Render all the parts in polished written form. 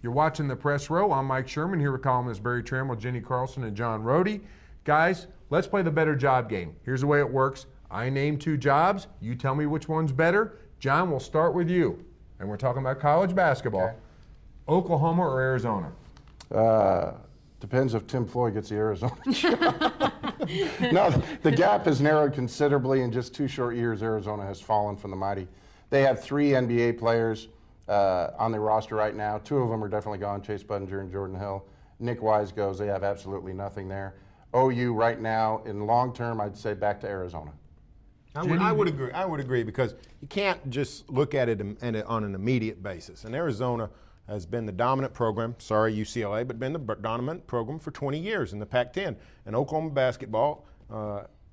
You're watching The Press Row. I'm Mike Sherman here with columnist Barry Trammell, Jenny Carlson, and John Rohde. Guys, let's play the better job game. Here's the way it works. I name two jobs. You tell me which one's better. John, we'll start with you. And we're talking about college basketball. Okay. Oklahoma or Arizona? Depends if Tim Floyd gets the Arizona job. No, the gap has narrowed considerably. In just 2 short years, Arizona has fallen from the mighty. They have 3 NBA players on their roster right now. 2 of them are definitely gone, Chase Budinger and Jordan Hill. Nick Wise goes, they have absolutely nothing there. OU right now, in long term, I'd say back to Arizona. I would agree because you can't just look at it on an immediate basis. And Arizona has been the dominant program, sorry UCLA, but been the dominant program for 20 years in the Pac-10. And Oklahoma basketball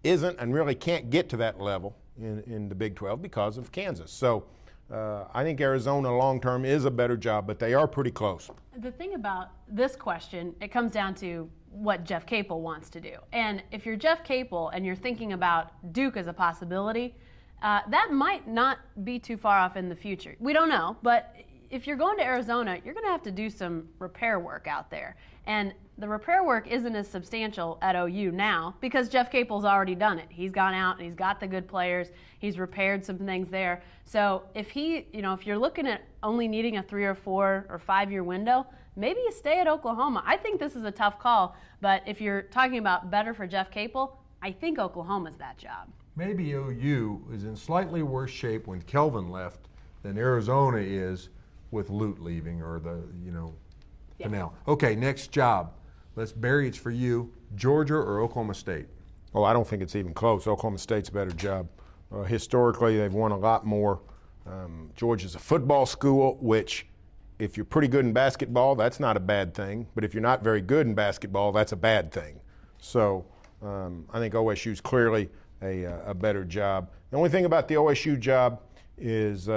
isn't and really can't get to that level in the Big 12 because of Kansas. So I think Arizona long-term is a better job, but they are pretty close. The thing about this question, it comes down to what Jeff Capel wants to do. And if you're Jeff Capel and you're thinking about Duke as a possibility, that might not be too far off in the future. We don't know, but if you're going to Arizona, you're going to have to do some repair work out there. And the repair work isn't as substantial at OU now because Jeff Capel's already done it. He's gone out and he's got the good players. He's repaired some things there. So if if you're looking at only needing a 3 or 4 or 5 year window, maybe you stay at Oklahoma. I think this is a tough call, but if you're talking about better for Jeff Capel, I think Oklahoma's that job. Maybe OU is in slightly worse shape when Kelvin left than Arizona is with Lute leaving or Fennell. Okay, next job. Barry, it's for you. Georgia or Oklahoma State? Oh, I don't think it's even close. Oklahoma State's a better job. Historically, they've won a lot more. Georgia's a football school, which if you're pretty good in basketball, that's not a bad thing. But if you're not very good in basketball, that's a bad thing. So I think OSU's clearly a better job. The only thing about the OSU job is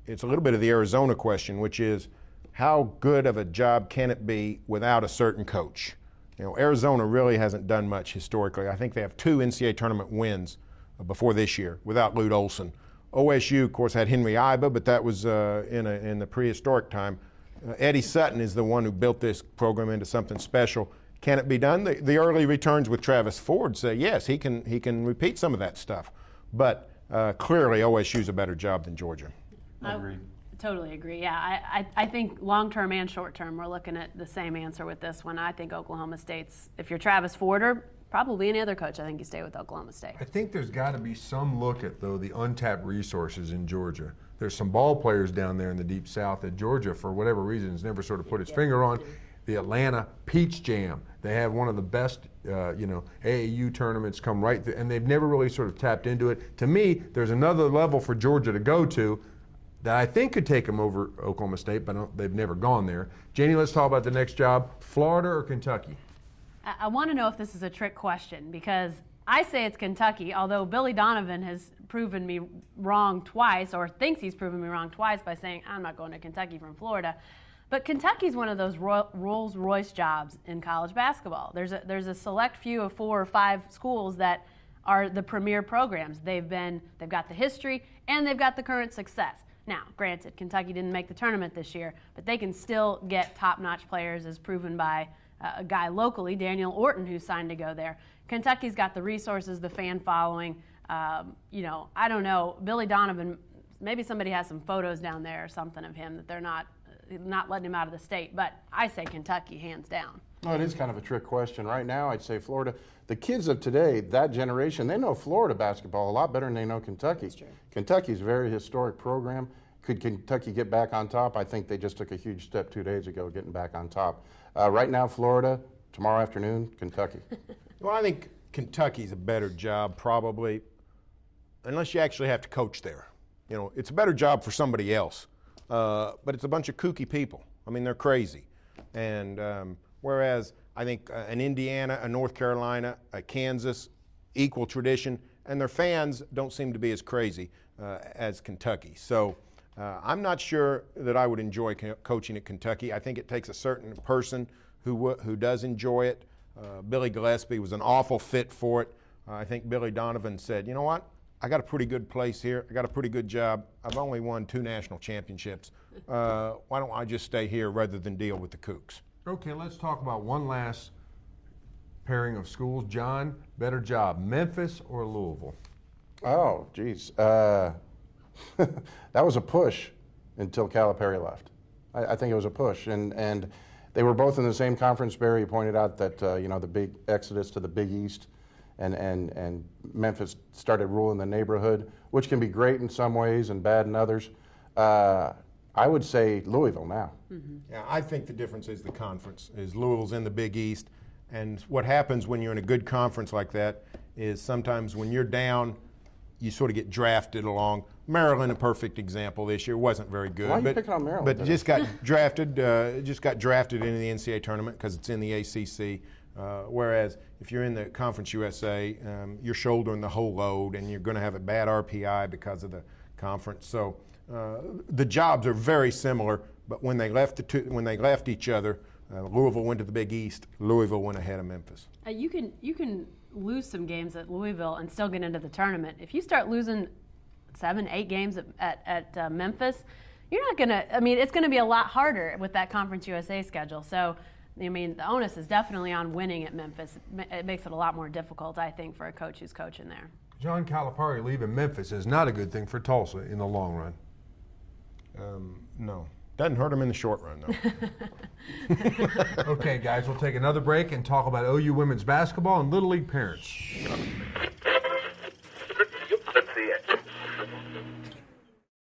it's a little bit of the Arizona question, which is how good of a job can it be without a certain coach? Arizona really hasn't done much historically. I think they have 2 NCAA tournament wins before this year without Lute Olson. OSU, of course, had Henry Iba, but that was in the prehistoric time. Eddie Sutton is the one who built this program into something special. Can it be done? The early returns with Travis Ford say yes, he can repeat some of that stuff. But clearly OSU's a better job than Georgia. I totally agree. Yeah, I think long-term and short-term, we're looking at the same answer with this one. I think Oklahoma State's, if you're Travis Ford or probably any other coach, I think you stay with Oklahoma State. I think there's got to be some look at, though, the untapped resources in Georgia. There's some ball players down there in the Deep South that Georgia, for whatever reason, has never sort of put its finger on. The Atlanta Peach Jam. They have one of the best, AAU tournaments come right through, and they've never really sort of tapped into it. To me, there's another level for Georgia to go to that I think could take them over Oklahoma State, but they've never gone there. Janie, let's talk about the next job. Florida or Kentucky? I want to know if this is a trick question because I say it's Kentucky, although Billy Donovan has proven me wrong twice or thinks he's proven me wrong twice by saying I'm not going to Kentucky from Florida. But Kentucky's one of those Rolls-Royce jobs in college basketball. There's a select few of 4 or 5 schools that are the premier programs. They've got the history and they've got the current success. Now, granted, Kentucky didn't make the tournament this year, but they can still get top-notch players as proven by a guy locally, Daniel Orton, who signed to go there. Kentucky's got the resources, the fan following. I don't know. Billy Donovan, maybe somebody has some photos down there or something of him that they're not letting him out of the state. But I say Kentucky, hands down. No, it is kind of a trick question. Right now, I'd say Florida. The kids of today, that generation, they know Florida basketball a lot better than they know Kentucky. That's true. Kentucky's a very historic program. Could Kentucky get back on top? I think they just took a huge step 2 days ago getting back on top. Right now, Florida. Tomorrow afternoon, Kentucky. Well, I think Kentucky's a better job probably, unless you actually have to coach there. It's a better job for somebody else. But it's a bunch of kooky people. I mean, they're crazy. And whereas I think an Indiana, a North Carolina, a Kansas, equal tradition, and their fans don't seem to be as crazy as Kentucky. So I'm not sure that I would enjoy coaching at Kentucky. I think it takes a certain person who does enjoy it. Billy Gillispie was an awful fit for it. I think Billy Donovan said, you know what? I got a pretty good place here. I got a pretty good job. I've only won 2 national championships. Why don't I just stay here rather than deal with the Cougs? Okay, let's talk about one last pairing of schools. John, better job, Memphis or Louisville? Oh, geez. That was a push until Calipari left. I think it was a push. And they were both in the same conference. Barry pointed out that, the big exodus to the Big East and Memphis started ruling the neighborhood, which can be great in some ways and bad in others. I would say Louisville now. Mm-hmm. Yeah, I think the difference is the conference. Is Louisville's in the Big East, and what happens when you're in a good conference like that is sometimes when you're down, you sort of get drafted along. Maryland, a perfect example this year, wasn't very good. Why are you picking on Maryland? But just got drafted. Just got drafted into the NCAA tournament because it's in the ACC. Whereas if you're in the Conference USA, you're shouldering the whole load, and you're going to have a bad RPI because of the conference. So the jobs are very similar. But when they left each other, Louisville went to the Big East. Louisville went ahead of Memphis. You can lose some games at Louisville and still get into the tournament. If you start losing 7, 8 games at Memphis, you're not gonna. I mean, it's going to be a lot harder with that Conference USA schedule. So, I mean, the onus is definitely on winning at Memphis. It makes it a lot more difficult, I think, for a coach who's coaching there. John Calipari leaving Memphis is not a good thing for Tulsa in the long run. No. Doesn't hurt them in the short run, though. Okay, guys, we'll take another break and talk about OU women's basketball and Little League parents.